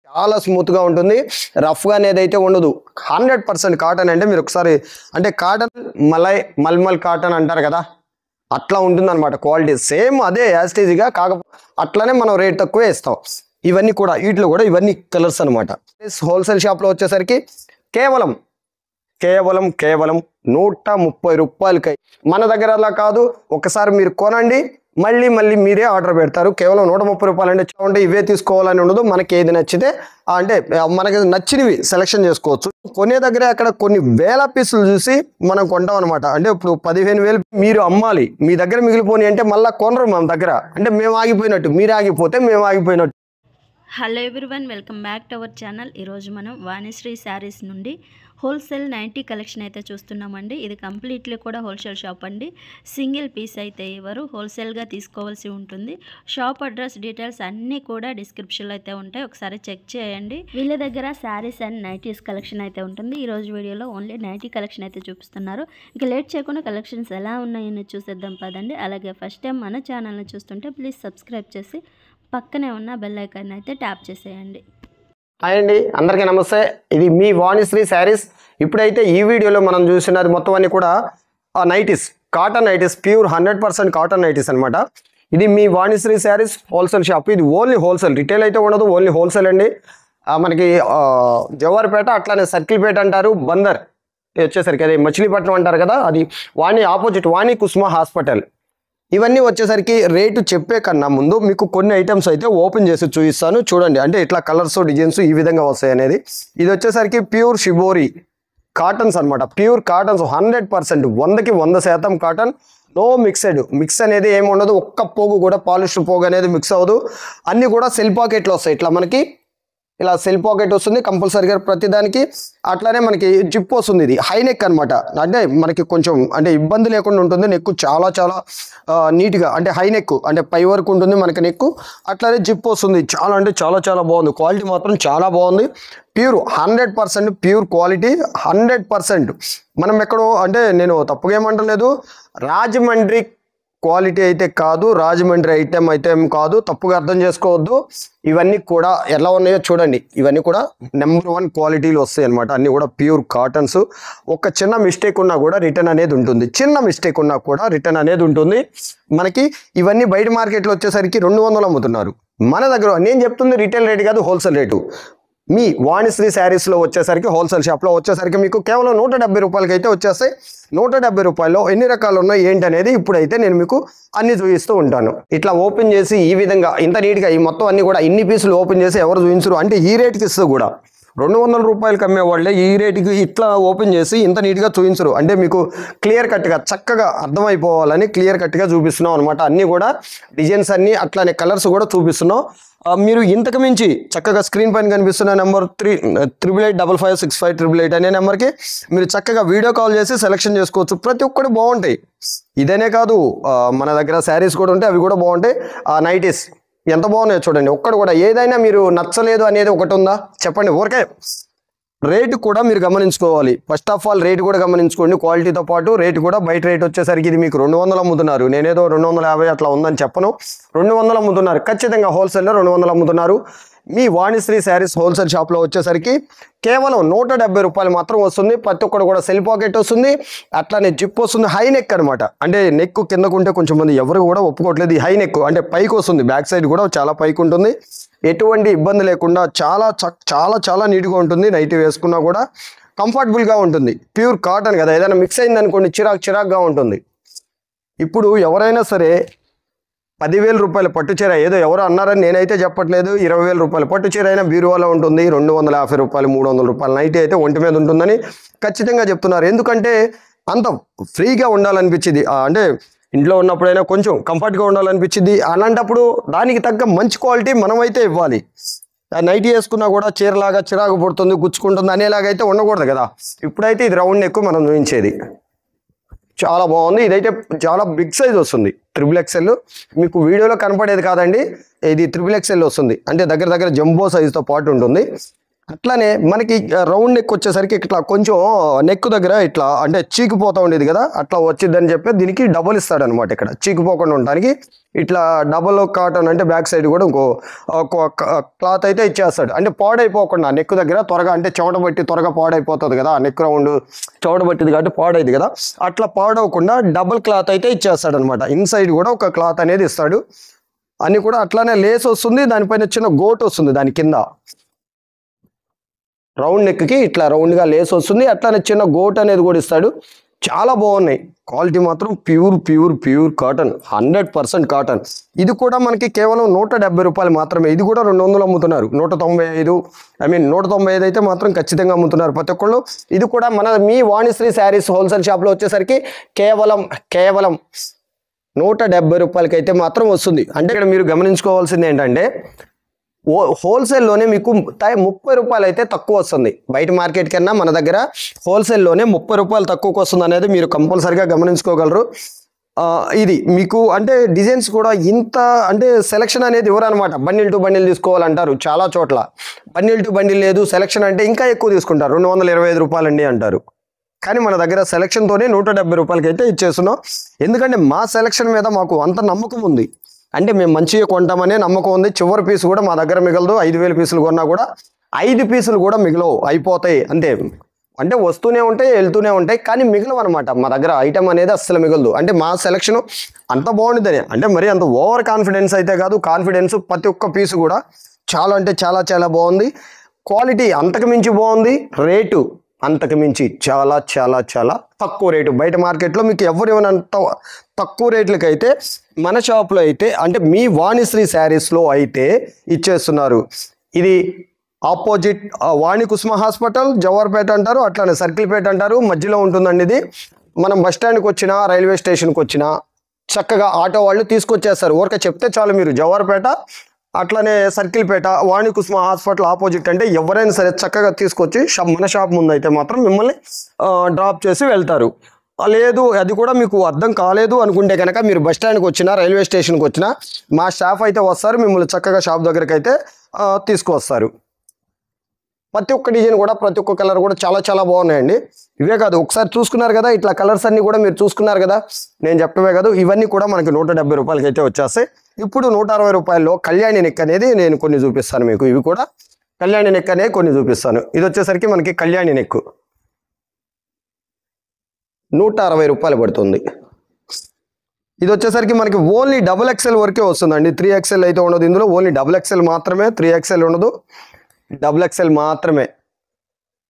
చాలా స్మూత్గా ఉంటుంది, రఫ్గా అనేది అయితే ఉండదు. 100% కాటన్ అంటే మీరు ఒకసారి అంటే కాటన్ మల్మల్ కాటన్ అంటారు కదా, అట్లా ఉంటుంది అనమాట క్వాలిటీ. సేమ్ అదే యాస్టీజ్గా, కాకపోతే అట్లానే మనం రేట్ తక్కువ ఇస్తాం. ఇవన్నీ కూడా వీటిలో కూడా ఇవన్నీ కలర్స్ అనమాట. హోల్సేల్ షాప్లో వచ్చేసరికి కేవలం 130 రూపాయలకి. మన దగ్గర అలా కాదు, ఒకసారి మీరు కొనండి, మళ్ళీ మీరే ఆర్డర్ పెడతారు. కేవలం 130 రూపాయలు అంటే ఇవే తీసుకోవాలని ఉండదు. మనకి ఏది నచ్చితే అంటే మనకి నచ్చినవి సెలెక్షన్ చేసుకోవచ్చు. కొనే దగ్గర అక్కడ కొన్ని వేల పీసులు చూసి మనం కొంటాం అనమాట. అంటే ఇప్పుడు 15,000 మీరు అమ్మాలి, మీ దగ్గర మిగిలిపోయి అంటే మళ్ళీ కొనరు మన దగ్గర. అంటే మేము ఆగిపోయినట్టు, మీరు ఆగిపోతే మేము ఆగిపోయినట్టు. Hello everyone, welcome back to our channel. ఈరోజు మనం వాణిశ్రీ శారీస్ నుండి హోల్సేల్ 90 కలెక్షన్ అయితే చూస్తున్నామండి. ఇది కంప్లీట్లీ కూడా హోల్సేల్ షాప్ అండి. సింగిల్ పీస్ అయితే ఇవ్వరు, హోల్సేల్గా తీసుకోవాల్సి ఉంటుంది. షాప్ అడ్రస్ డీటెయిల్స్ అన్నీ కూడా డిస్క్రిప్షన్లో అయితే ఉంటాయి, ఒకసారి చెక్ చేయండి. వీళ్ళ దగ్గర శారీస్ అండ్ నైటీస్ కలెక్షన్ అయితే ఉంటుంది. ఈరోజు వీడియోలో ఓన్లీ 90 కలెక్షన్ అయితే చూపిస్తున్నారు. ఇక లేట్ చేయకుండా కలెక్షన్స్ ఎలా ఉన్నాయని చూసేద్దాం పదండి. అలాగే ఫస్ట్ టైం మన ఛానల్ని చూస్తుంటే ప్లీజ్ సబ్స్క్రైబ్ చేసి పక్కనే ఉన్న బెల్ ఐకాన్ అయితే ట్యాప్ చేసేయండి. హాయ్ అండి, అందరికీ నమస్తే. ఇది మీ వాణిశ్రీ శారీస్. ఇప్పుడైతే ఈ వీడియోలో మనం చూసినది మొత్తం అన్ని కూడా nighties, cotton nighties, pure 100% cotton nighties అనమాట. ఇది మీ వాణిశ్రీ శారీస్ హోల్సేల్ షాప్. ఇది ఓన్లీ హోల్సేల్, రిటైల్ అయితే ఉండదు, ఓన్లీ హోల్సేల్ అండి. మనకి జవహర్పేట, అట్లానే సర్కిల్పేట అంటారు, బందర్ వచ్చేసరికి అది మచిలీపట్నం అంటారు కదా, అది వాణి ఆపోజిట్ వాణి కుస్మా హాస్పిటల్. ఇవన్నీ వచ్చేసరికి రేటు చెప్పే కన్నా ముందు మీకు కొన్ని ఐటమ్స్ అయితే ఓపెన్ చేసి చూపిస్తాను, చూడండి. అంటే ఇట్లా కలర్స్ డిజైన్స్ ఈ విధంగా వస్తాయి అనేది. ఇది వచ్చేసరికి ప్యూర్ షిబోరి కాటన్స్ అనమాట. ప్యూర్ కాటన్స్ 100%, 100కి 100% కాటన్. నో మిక్స్ అనేది ఏమి ఉండదు. ఒక్క పోగు కూడా పాలిష్ పోగు అనేది మిక్స్ అవ్వదు. అన్నీ కూడా సెల్ పాకెట్లు వస్తాయి. ఇట్లా మనకి ఇలా సెల్ పాకెట్ వస్తుంది కంపల్సరీగా ప్రతిదానికి. అట్లానే మనకి జిప్ వస్తుంది. ఇది హై నెక్ అనమాట. అంటే మనకి కొంచెం అంటే ఇబ్బంది లేకుండా ఉంటుంది. నెక్ చాలా నీట్గా, అంటే హై నెక్ అంటే పై వరకు ఉంటుంది మనకి నెక్. అట్లానే జిప్ వస్తుంది. చాలా అంటే చాలా బాగుంది. క్వాలిటీ మాత్రం చాలా బాగుంది. Pure 100% pure quality 100%. మనం ఎక్కడో అంటే నేను తప్పుగా ఏమంటలేదు, రాజమండ్రి క్వాలిటీ అయితే కాదు, రాజమండ్రి ఐటెం కాదు, తప్పుగా అర్థం చేసుకోవద్దు. ఇవన్నీ కూడా ఎలా ఉన్నాయో చూడండి. ఇవన్నీ కూడా నెంబర్ 1 క్వాలిటీలు వస్తాయి అనమాట. అన్నీ కూడా ప్యూర్ కాటన్స్. ఒక చిన్న మిస్టేక్ ఉన్నా కూడా రిటర్న్ అనేది ఉంటుంది. మనకి ఇవన్నీ బయట మార్కెట్లో వచ్చేసరికి 200 అమ్ముతున్నారు. మన దగ్గర నేను చెప్తుంది రిటైల్ రేట్ కాదు, హోల్సేల్ రేటు. మీ వాణిశ్రీ శారీస్లో వచ్చేసరికి హోల్సేల్ షాప్లో వచ్చేసరికి మీకు కేవలం 170 రూపాయలకి అయితే వచ్చేస్తాయి. 170 రూపాయల్లో ఎన్ని రకాలు ఉన్నాయి ఏంటి అనేది ఇప్పుడైతే నేను మీకు అన్ని చూపిస్తూ ఉంటాను. ఇట్లా ఓపెన్ చేసి ఈ విధంగా ఇంత నీట్గా ఈ మొత్తం అన్ని కూడా ఇన్ని పీసులు ఓపెన్ చేసి ఎవరు చూపించరు. అంటే ఈ రేట్కి ఇస్తూ కూడా 200 రూపాయలకి అమ్మే వాళ్ళే ఈ రేటుకి ఇట్లా ఓపెన్ చేసి ఇంత నీట్గా చూపించరు. అంటే మీకు క్లియర్ కట్గా చక్కగా అర్థమైపోవాలని క్లియర్ కట్గా చూపిస్తున్నాం అనమాట. అన్నీ కూడా డిజైన్స్ అన్నీ అట్లానే కలర్స్ కూడా చూపిస్తున్నాం. మీరు ఇంతకు మించి చక్కగా స్క్రీన్ పైన కనిపిస్తున్న నెంబర్ 3855565888 అనే నెంబర్కి మీరు చక్కగా వీడియో కాల్ చేసి సెలెక్షన్ చేసుకోవచ్చు. ప్రతి ఒక్కటి బాగుంటాయి. ఇదనే కాదు, మన దగ్గర శారీస్ కూడా ఉంటాయి, అవి కూడా బాగుంటాయి. నైటీస్ ఎంత బాగున్నాయో చూడండి. ఒక్కడు కూడా ఏదైనా మీరు నచ్చలేదు అనేది ఒకటి ఉందా చెప్పండి. ఊరికే రేటు కూడా మీరు గమనించుకోవాలి. ఫస్ట్ ఆఫ్ ఆల్ రేటు కూడా గమనించుకోండి. క్వాలిటీతో పాటు రేటు కూడా. బయట రేట్ వచ్చేసరికి ఇది మీకు 200 అమ్ముతున్నారు. నేనేదో 250 అట్లా ఉందని చెప్పను. 200 అమ్ముతున్నారు. ఖచ్చితంగా హోల్సేల్లో 200 అమ్ముతున్నారు. మీ వాణిశ్రీ శారీస్ హోల్సేల్ షాప్లో వచ్చేసరికి కేవలం 170 రూపాయలు మాత్రం వస్తుంది. ప్రతి ఒక్కటి కూడా సెల్ పాకెట్ వస్తుంది. అట్లానే జిప్ వస్తుంది. హై నెక్ అనమాట. అంటే నెక్ కిందకుంటే కొంచెం మంది ఎవరు కూడా ఒప్పుకోవట్లేదు. ఈ హై నెక్ అంటే పైకి వస్తుంది. బ్యాక్ సైడ్ కూడా చాలా పైకి ఉంటుంది. ఎటువంటి ఇబ్బంది లేకుండా చాలా నీట్గా ఉంటుంది. నైట్ వేసుకున్నా కూడా కంఫర్టబుల్గా ఉంటుంది. ప్యూర్ కాటన్ కదా, ఏదైనా మిక్స్ అయింది అనుకోండి చిరాక్గా ఉంటుంది. ఇప్పుడు ఎవరైనా సరే 10,000 రూపాయల పట్టు చీర, ఏదో ఎవరో అన్నారని నేనైతే చెప్పట్లేదు, 20,000 రూపాయల పట్టు చీర అయినా బీరువాలో ఉంటుంది. 250 రూపాయలు 300 రూపాయలు నైట్ అయితే ఒంటి మీద ఉంటుందని ఖచ్చితంగా చెప్తున్నారు. ఎందుకంటే అంత ఫ్రీగా ఉండాలనిపించింది. అంటే ఇంట్లో ఉన్నప్పుడైనా కొంచెం కంఫర్ట్గా ఉండాలనిపించింది. అలాంటప్పుడు దానికి తగ్గ మంచి క్వాలిటీ మనమైతే ఇవ్వాలి. నైట్ వేసుకున్నా కూడా చీరలాగా చిరాకు పడుతుంది, గుచ్చుకుంటుంది అనేలాగా అయితే ఉండకూడదు కదా. ఇప్పుడైతే ఇది రౌండ్ నెక్ మనం చూపించేది చాలా బాగుంది. ఇదైతే చాలా బిగ్ సైజ్ వస్తుంది. XXL మీకు వీడియోలో కనపడేది కాదండి, ఇది XXL వస్తుంది. అంటే దగ్గర జంబో సైజుతో పాటు ఉంటుంది. అట్లానే మనకి రౌండ్ నెక్ వచ్చేసరికి ఇట్లా కొంచెం నెక్ దగ్గర ఇట్లా అంటే చీకిపోతూ ఉండేది కదా, అట్లా వచ్చిందని చెప్పి దీనికి డబుల్ ఇస్తాడు అనమాట. ఇక్కడ చీకిపోకుండా ఉండడానికి ఇట్లా డబుల్ కాటన్ అంటే బ్యాక్ సైడ్ కూడా ఇంకో క్లాత్ అయితే ఇచ్చేస్తాడు. అంటే పాడైపోకుండా నెక్ దగ్గర త్వరగా, అంటే చెమట బట్టి త్వరగా పాడైపోతుంది కదా, నెక్ రౌండ్ చెమట పట్టింది కాబట్టి పాడైంది కదా, అట్లా పాడవకుండా డబుల్ క్లాత్ అయితే ఇచ్చేస్తాడు అనమాట. ఇన్సైడ్ కూడా ఒక క్లాత్ అనేది ఇస్తాడు. అన్ని కూడా అట్లానే లేస్ వస్తుంది, దానిపైన చిన్న గోట్ వస్తుంది, దాని కింద రౌండ్ నెక్కి ఇట్లా రౌండ్గా లేస్ వస్తుంది, అట్లానే చిన్న గోట్ అనేది కూడా ఇస్తాడు. చాలా బాగున్నాయి. క్వాలిటీ మాత్రం ప్యూర్ కాటన్, 100% కాటన్. ఇది కూడా మనకి కేవలం 170 రూపాయలు మాత్రమే. ఇది కూడా 200 అమ్ముతున్నారు. 195, 195 అయితే మాత్రం ఖచ్చితంగా అమ్ముతున్నారు ప్రతి ఒక్కళ్ళు. ఇది కూడా మీ వాణిశ్రీ శారీస్ హోల్సేల్ షాప్లో వచ్చేసరికి కేవలం 170 రూపాయలకి అయితే మాత్రం వస్తుంది. అంటే ఇక్కడ మీరు గమనించుకోవాల్సింది ఏంటంటే హోల్సేల్లోనే మీకు 30 రూపాయలు అయితే తక్కువ వస్తుంది. బయట మార్కెట్ కన్నా మన దగ్గర హోల్సేల్లోనే 30 రూపాయలు తక్కువకి వస్తుంది అనేది మీరు కంపల్సరిగా గమనించుకోగలరు. ఇది మీకు అంటే డిజైన్స్ కూడా ఇంత అంటే సెలక్షన్ అనేది ఇవ్వరనమాట. బండిల్ టు బండిల్ తీసుకోవాలంటారు చాలా చోట్ల. బండిల్ టు బండిల్ లేదు, సెలక్షన్ అంటే ఇంకా ఎక్కువ తీసుకుంటారు, 225 రూపాయలండి అంటారు. కానీ మన దగ్గర సెలక్షన్తోనే 170 రూపాయలకి అయితే ఇచ్చేస్తున్నాం. ఎందుకంటే మా సెలక్షన్ మీద మాకు అంత నమ్మకం ఉంది. అంటే మేము మంచిగా కొంటామనే నమ్మకం ఉంది. చివరి పీసు కూడా మా దగ్గర మిగలదు. 5,000 పీసులు కొన్నా కూడా 5 పీసులు కూడా మిగలవు, అయిపోతాయి అంతే. అంటే వస్తూనే ఉంటాయి, వెళ్తూనే ఉంటాయి, కానీ మిగలవు అనమాట. మా దగ్గర ఐటమ్ అనేది అస్సలు మిగలదు. అంటే మా సెలక్షన్ అంత బాగుంటుందని, అంటే మరి అంత ఓవర్ కాన్ఫిడెన్స్ అయితే కాదు, కాన్ఫిడెన్స్. ప్రతి ఒక్క పీసు కూడా చాలా అంటే చాలా బాగుంది. క్వాలిటీ అంతకు మించి బాగుంది. రేటు అంతకు మించి చాలా తక్కువ రేటు. బయట మార్కెట్లో మీకు ఎవరు ఏమన్నంత తక్కువ రేట్లకి అయితే మన షాప్లో అయితే, అంటే మీ వాణిశ్రీ శారీస్లో అయితే ఇచ్చేస్తున్నారు. ఇది ఆపోజిట్ వాణి కుసుమ హాస్పిటల్, జవహర్పేట అంటారు, అట్లానే సర్కిల్పేట అంటారు, మధ్యలో ఉంటుందండి. ఇది మనం బస్ స్టాండ్కి వచ్చినా, రైల్వే స్టేషన్కి వచ్చినా చక్కగా ఆటో వాళ్ళు తీసుకొచ్చేస్తారు. ఊరికే చెప్తే చాలు, మీరు జవహర్పేట అట్లానే సర్కిల్పేట వాణి కుసుమ హాస్పిటల్ ఆపోజిట్ అంటే ఎవరైనా సరే చక్కగా తీసుకొచ్చి మన షాప్ ముందు అయితే మాత్రం మిమ్మల్ని డ్రాప్ చేసి వెళ్తారు. లేదు అది కూడా మీకు అర్థం కాలేదు అనుకుంటే కనుక మీరు బస్ స్టాండ్కి వచ్చినా, రైల్వే స్టేషన్కి వచ్చినా మా స్టాఫ్ అయితే వస్తారు, మిమ్మల్ని చక్కగా షాప్ దగ్గరికి అయితే తీసుకువస్తారు. ప్రతి ఒక్క డిజైన్ కూడా, ప్రతి ఒక్క కలర్ కూడా చాలా బాగున్నాయండి. ఇవే కాదు, ఒకసారి చూసుకున్నారు కదా, ఇట్లా కలర్స్ అన్ని కూడా మీరు చూసుకున్నారు కదా, నేను చెప్పవే కాదు, ఇవన్నీ కూడా మనకి 170 రూపాయలకి అయితే వచ్చేస్తాయి. ఇప్పుడు 160 రూపాయల్లో కళ్యాణి నెక్ అనేది నేను కొన్ని చూపిస్తాను మీకు. ఇవి కూడా కళ్యాణి నెక్ అనేది కొన్ని చూపిస్తాను. ఇది వచ్చేసరికి మనకి కళ్యాణి నెక్ 160 రూపాయలు పడుతుంది. ఇది వచ్చేసరికి మనకి ఓన్లీ XXL వరకే వస్తుందండి. 3XL అయితే ఉండదు ఇందులో, ఓన్లీ XXL మాత్రమే. 3XL ఉండదు, XXL మాత్రమే.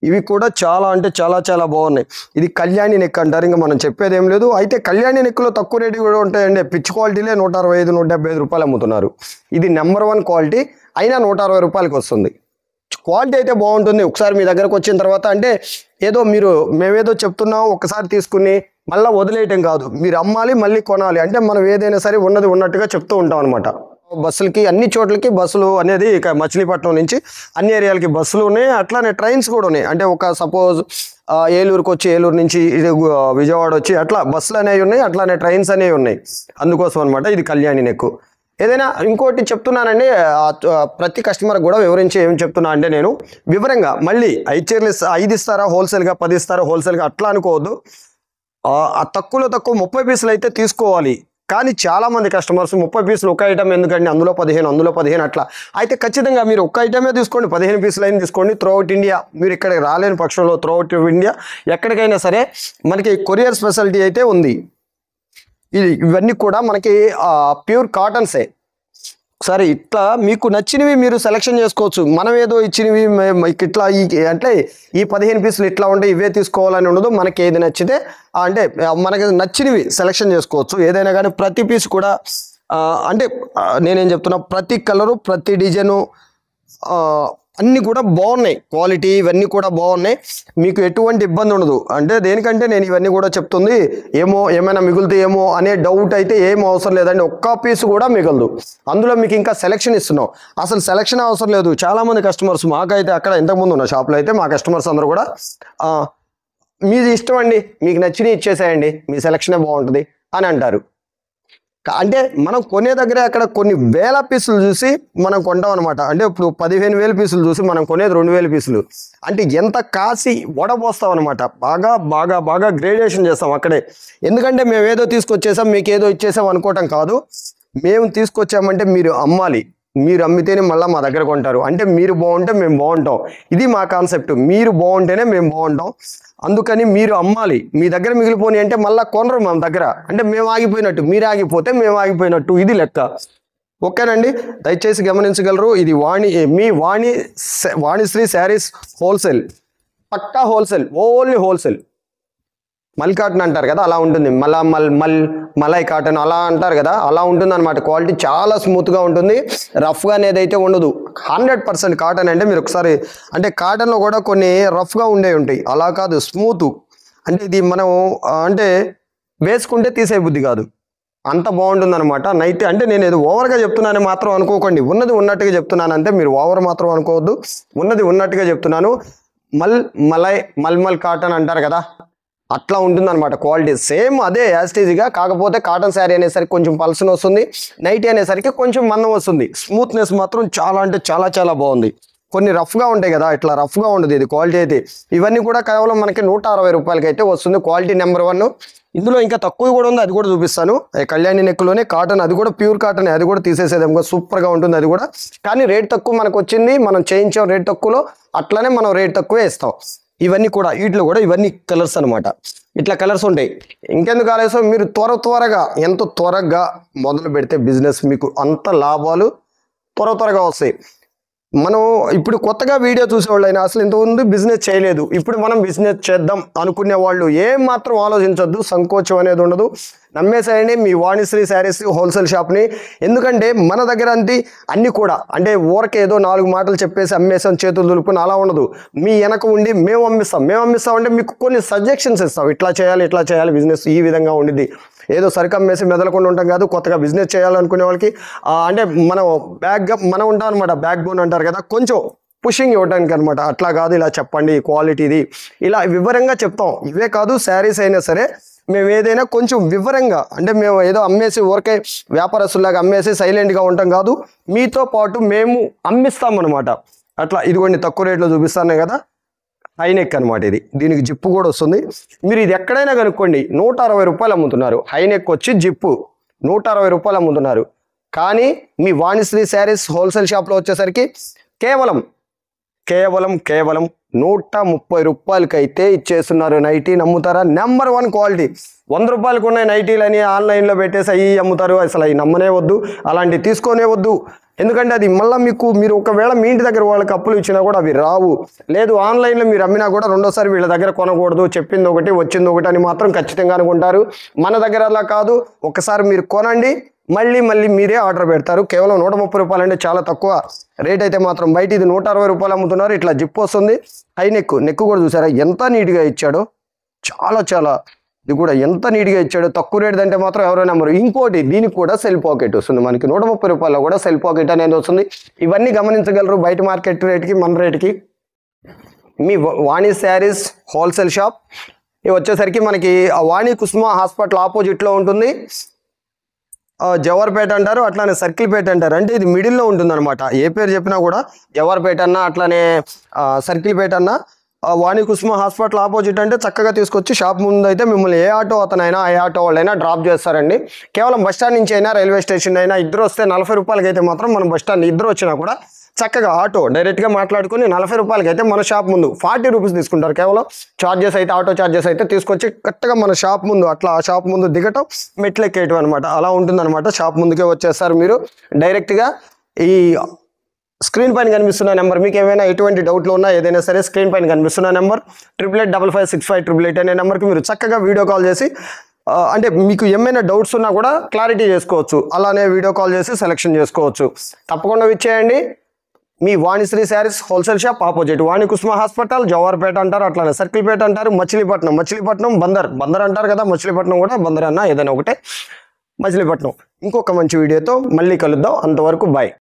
ఇవి కూడా చాలా అంటే చాలా బాగున్నాయి. ఇది కళ్యాణి నెక్ అంటారు, ఇంకా మనం చెప్పేది ఏం లేదు. అయితే కళ్యాణి నెక్లో తక్కువ రేటు కూడా ఉంటాయండి. పిచ్ క్వాలిటీలే 165, 175 రూపాయలు అమ్ముతున్నారు. ఇది నెంబర్ 1 క్వాలిటీ అయినా 160 రూపాయలకి వస్తుంది. క్వాలిటీ అయితే బాగుంటుంది. ఒకసారి మీ దగ్గరకు వచ్చిన తర్వాత అంటే ఏదో మేమేదో చెప్తున్నాం ఒకసారి తీసుకుని మళ్ళీ వదిలేయటం కాదు, మీరు అమ్మాలి మళ్ళీ కొనాలి. అంటే మనం ఏదైనా సరే ఉన్నది ఉన్నట్టుగా చెప్తూ ఉంటాం అనమాట. బస్సులకి అన్ని చోట్లకి బస్సులు అనేది ఇక మచిలీపట్నం నుంచి అన్ని ఏరియాలకి బస్సులు ఉన్నాయి, అట్లానే ట్రైన్స్ కూడా ఉన్నాయి. అంటే ఒక సపోజ్ ఏలూరుకి వచ్చి, ఏలూరు నుంచి ఇది విజయవాడ వచ్చి అట్లా బస్సులు అనేవి ఉన్నాయి, అట్లానే ట్రైన్స్ అనేవి ఉన్నాయి. అందుకోసం అనమాట ఇది కళ్యాణి నెక్. ఏదైనా ఇంకోటి చెప్తున్నానండి, ప్రతి కస్టమర్ కూడా వివరించి ఏం చెప్తున్నా అంటే, నేను వివరంగా మళ్ళీ 5 చీరలు 5 ఇస్తారా హోల్సేల్గా, 10 ఇస్తారా హోల్సేల్గా అట్లా అనుకోవద్దు. ఆ తక్కువలో తక్కువ 30 పీసులు అయితే తీసుకోవాలి. కానీ చాలామంది కస్టమర్స్ 30 పీసులు ఒక ఐటమ్ ఎందుకండి, అందులో 15 అట్లా. అయితే ఖచ్చితంగా మీరు ఒక్క ఐటమే తీసుకోండి, 15 పీసులు అయినా తీసుకోండి. త్రూఅవుట్ ఇండియా మీరు ఇక్కడికి రాలేని పక్షంలో త్రూఅవుట్ ఇండియా ఎక్కడికైనా సరే మనకి కొరియర్ స్పెషాలిటీ అయితే ఉంది. ఇవన్నీ కూడా మనకి ప్యూర్ కాటన్సే. సరే, ఇట్లా మీకు నచ్చినవి మీరు సెలెక్షన్ చేసుకోవచ్చు. మనం ఏదో ఇచ్చినవి ఇట్లా అంటే ఈ 15 పీసులు ఇట్లా ఉంటే ఇవే తీసుకోవాలని ఉండదు. మనకి ఏది నచ్చితే అంటే మనకి నచ్చినవి సెలెక్షన్ చేసుకోవచ్చు. ఏదైనా కానీ ప్రతి పీస్ కూడా అంటే నేనేం చెప్తున్నా, ప్రతి కలరు, ప్రతి డిజైను అన్నీ కూడా బాగున్నాయి. క్వాలిటీ ఇవన్నీ కూడా బాగున్నాయి, మీకు ఎటువంటి ఇబ్బంది ఉండదు. అంటే దేనికంటే నేను ఇవన్నీ కూడా చెప్తుంది ఏమైనా మిగులుతాయేమో అనే డౌట్ అయితే ఏం అవసరం లేదండి. ఒక్క పీస్ కూడా మిగలదు. అందులో మీకు ఇంకా సెలెక్షన్ ఇస్తున్నాం, అసలు సెలెక్షన్ అవసరం లేదు. చాలామంది కస్టమర్స్ మాకైతే అక్కడ ఇంతకుముందు ఉన్న షాప్లో అయితే మా కస్టమర్స్ అందరూ కూడా మీది ఇష్టం అండి, మీకు నచ్చినవి ఇచ్చేసేయండి, మీ సెలెక్షనే బాగుంటుంది అని అంటారు. అంటే మనం కొనే దగ్గర అక్కడ కొన్ని వేల పీసులు చూసి మనం కొంటాం అనమాట. అంటే ఇప్పుడు 15,000 పీసులు చూసి మనం కొనేది 2,000 పీసులు. అంటే ఎంత కాసి వడపోస్తాం అనమాట. బాగా బాగా బాగా గ్రేడేషన్ చేస్తాం అక్కడే. ఎందుకంటే మేము ఏదో తీసుకొచ్చేసాం మీకు ఏదో ఇచ్చేసాం అనుకోవటం కాదు. మేము తీసుకొచ్చామంటే మీరు అమ్మాలి, మీరు అమ్మితేనే మళ్ళీ మా దగ్గర కొంటారు. అంటే మీరు బాగుంటే మేము బాగుంటాం. ఇది మా కాన్సెప్ట్. మీరు బాగుంటేనే మేము బాగుంటాం. అందుకని మీరు అమ్మాలి. మీ దగ్గర మిగిలిపోయి అంటే మళ్ళీ కొనరు మన దగ్గర. అంటే మేము ఆగిపోయినట్టు, మీరు ఆగిపోతే మేము ఆగిపోయినట్టు. ఇది లెక్క. ఓకేనండి, దయచేసి గమనించగలరు. ఇది మీ వాణిశ్రీ శారీస్ హోల్సేల్, పక్కా హోల్సేల్, ఓన్లీ హోల్సేల్. మల్ కాటన్ అంటారు కదా, అలా ఉంటుంది. మలై కాటన్ అలా అంటారు కదా, అలా ఉంటుంది అనమాట. క్వాలిటీ చాలా స్మూత్గా ఉంటుంది, రఫ్గా అనేది అయితే ఉండదు. 100% కాటన్. అంటే మీరు ఒకసారి అంటే కాటన్లో కూడా కొన్ని రఫ్గా ఉండే ఉంటాయి, అలా కాదు, స్మూత్. అంటే ఇది మనం అంటే వేసుకుంటే తీసే బుద్ధి కాదు, అంత బాగుంటుంది అనమాట. నైట్ అంటే నేను ఏదో ఓవర్గా చెప్తున్నాను మాత్రం అనుకోకండి, ఉన్నది ఉన్నట్టుగా చెప్తున్నాను. అంతే, మీరు ఓవర్ మాత్రం అనుకోవద్దు, ఉన్నది ఉన్నట్టుగా చెప్తున్నాను. మల్ కాటన్ అంటారు కదా, అట్లా ఉంటుంది అనమాట. క్వాలిటీ సేమ్ అదే యాస్టీజ్గా. కాకపోతే కాటన్ శారీ అనేసరికి కొంచెం పల్సన వస్తుంది, నైటీ అనేసరికి కొంచెం మందం వస్తుంది. స్మూత్నెస్ మాత్రం చాలా అంటే చాలా చాలా బాగుంది. కొన్ని రఫ్గా ఉంటాయి కదా, ఇట్లా రఫ్గా ఉండదు ఇది క్వాలిటీ అయితే. ఇవన్నీ కూడా కేవలం మనకి 160 రూపాయలకి అయితే వస్తుంది. Quality number 1. ఇందులో ఇంకా తక్కువ కూడా ఉంది, అది కూడా చూపిస్తాను. కళ్యాణి నెక్లోనే కాటన్, అది కూడా ప్యూర్ కాటన్, అది కూడా తీసేసేదేమో సూపర్గా ఉంటుంది అది కూడా. కానీ రేట్ తక్కువ మనకు వచ్చింది, మనం చేయించాం రేట్ తక్కువలో, అట్లనే మనం రేట్ తక్కువే ఇస్తాం. ఇవన్నీ కూడా వీటిలో కూడా ఇవన్నీ కలర్స్ అనమాట. ఇట్లా కలర్స్ ఉంటాయి. ఇంకెందుకు ఆలస్యం, మీరు త్వరగా ఎంత త్వరగా మొదలు పెడితే బిజినెస్ మీకు అంత లాభాలు త్వరగా వస్తాయి. మనం ఇప్పుడు కొత్తగా వీడియో చూసేవాళ్ళు అయినా అసలు ఇంతకుముందు బిజినెస్ చేయలేదు, ఇప్పుడు మనం బిజినెస్ చేద్దాం అనుకునే వాళ్ళు ఏం మాత్రం ఆలోచించొద్దు, సంకోచం అనేది ఉండదు. నమ్మేసేయండి మీ వాణిశ్రీ శారీస్ హోల్సేల్ షాప్ని. ఎందుకంటే మన దగ్గర అన్నీ కూడా అంటే ఊరకే ఏదో 4 మాటలు చెప్పేసి అమ్మేసాం చేతులు దులుపుకుని అలా ఉండదు. మీ వెనక ఉండి మేము అమ్మిస్తామంటే మీకు కొన్ని సజెషన్స్ ఇస్తాం. ఇట్లా చేయాలి బిజినెస్, ఈ విధంగా ఉండిద్ది. ఏదో సరికి అమ్మేసి మెదలకుండా ఉంటాం కాదు. కొత్తగా బిజినెస్ చేయాలనుకునే వాళ్ళకి అంటే మనం ఉంటాం అనమాట, బ్యాక్ బోన్ అంటారు కదా, కొంచెం పుషింగ్ ఇవ్వడానికి అనమాట. అట్లా కాదు, ఇలా చెప్పండి క్వాలిటీది, ఇలా వివరంగా చెప్తాం. ఇవే కాదు, శారీస్ అయినా సరే మేము ఏదైనా కొంచెం వివరంగా, అంటే మేము ఏదో అమ్మేసి ఊరికే వ్యాపారస్తులాగా అమ్మేసి సైలెంట్గా ఉంటాం కాదు, మీతో పాటు మేము అమ్మిస్తాం అనమాట. అట్లా ఇదిగోండి తక్కువ రేట్లో చూపిస్తాను కదా, హైనెక్ అనమాట. దీనికి జిప్పు కూడా వస్తుంది. మీరు ఇది ఎక్కడైనా కనుక్కోండి, 160 రూపాయలు అమ్ముతున్నారు. హైనెక్ వచ్చి జిప్పు 160 రూపాయలు అమ్ముతున్నారు. కానీ మీ వాణిశ్రీ శారీస్ హోల్సేల్ షాప్లో వచ్చేసరికి కేవలం 130 రూపాయలకి అయితే ఇచ్చేస్తున్నారు. నైటీ నమ్ముతారా? Number 1 quality. 100 రూపాయలకు ఉన్నాయి నైటీలని ఆన్లైన్లో పెట్టేసి అవి అమ్ముతారు. అసలు అవి నమ్మనే వద్దు, అలాంటివి తీసుకోనే వద్దు. ఎందుకంటే అది మళ్ళీ మీరు ఒకవేళ మీ ఇంటి దగ్గర వాళ్ళకి అప్పులు ఇచ్చినా కూడా అవి రావు. లేదు, ఆన్లైన్లో మీరు అమ్మినా కూడా రెండోసారి వీళ్ళ దగ్గర కొనకూడదు, చెప్పింది ఒకటి వచ్చింది ఒకటి అని మాత్రం ఖచ్చితంగా అనుకుంటారు. మన దగ్గర అలా కాదు, ఒకసారి మీరు కొనండి, మళ్ళీ మీరే ఆర్డర్ పెడతారు. కేవలం 130 రూపాయలు అంటే చాలా తక్కువ రేట్. అయితే మాత్రం బయట ఇది 160 రూపాయలు అమ్ముతున్నారు. ఇట్లా జిప్ వస్తుంది. హై నెక్ కూడా చూసారా ఎంత నీట్గా ఇచ్చాడో, చాలా ఇది కూడా ఎంత నీట్గా ఇచ్చాడో. తక్కువ రేట్ అంటే మాత్రం ఎవరైనా నమ్మరు. ఇంకోటి, దీనికి కూడా సెల్ పాకెట్ వస్తుంది. మనకి 130 రూపాయల్లో కూడా సెల్ పాకెట్ అనేది వస్తుంది. ఇవన్నీ గమనించగలరు బయట మార్కెట్ రేట్కి మన రేట్కి. మీ వాణి శారీస్ హోల్సేల్ షాప్ ఇవి వచ్చేసరికి మనకి వాణి కుసుమ హాస్పిటల్ ఆపోజిట్లో ఉంటుంది. జవహర్పేట అంటారు, అట్లానే సర్కిల్పేట అంటారు. అంటే ఇది మిడిల్లో ఉంటుంది అనమాట. ఏ పేరు చెప్పినా కూడా జవహర్పేట అన్నా అట్లానే సర్కిల్పేట అన్నా వాణి కుసుమ హాస్పిటల్ ఆపోజిట్ అంటే చక్కగా తీసుకొచ్చి షాప్ ముందు అయితే మిమ్మల్ని ఏ ఆటో అతనైనా ఏ ఆటో వాళ్ళైనా డ్రాప్ చేస్తారండి. కేవలం బస్ స్టాండ్ నుంచి అయినా రైల్వే స్టేషన్ అయినా ఇద్దరు వస్తే 40 రూపాయలకి అయితే మాత్రం మనం బస్ స్టాండ్ ఇద్దరు వచ్చినా కూడా చక్కగా ఆటో డైరెక్ట్గా మాట్లాడుకుని 40 రూపాయలకి అయితే మన షాప్ ముందు 40 రూపీస్ తీసుకుంటారు. కేవలం ఛార్జెస్ అయితే ఆటో ఛార్జెస్ అయితే తీసుకొచ్చి కరెక్ట్గా మన షాప్ ముందు అట్లా ఆ షాప్ ముందు దిగటం మెట్లు ఎక్కేయటం అనమాట. అలా ఉంటుందన్నమాట. షాప్ ముందుకే వచ్చేస్తారు మీరు డైరెక్ట్గా. ఈ స్క్రీన్ పైన కనిపిస్తున్న నెంబర్, మీకు ఏమైనా ఎటువంటి డౌట్లు ఉన్నా ఏదైనా సరే స్క్రీన్ పైన కనిపిస్తున్న నెంబర్ 8855565888 అనే నెంబర్కి మీరు చక్కగా వీడియో కాల్ చేసి అంటే మీకు ఏమైనా డౌట్స్ ఉన్నా కూడా క్లారిటీ చేసుకోవచ్చు. అలానే వీడియో కాల్ చేసి సెలెక్షన్ చేసుకోవచ్చు. తప్పకుండా ఇచ్చేయండి. మీ Vanisri saris wholesale shop opposite Vani Kusuma hospital, Jawaharpet అంటారు, అట్లానే సర్కిల్పేట అంటారు, మచిలీపట్నం బందర్ అంటారు కదా, మచిలీపట్నం కూడా బందర్ అన్న ఏదైనా ఒకటే, మచిలీపట్నం. ఇంకొక మంచి వీడియోతో మళ్ళీ కలుద్దాం. అంతవరకు బాయ్.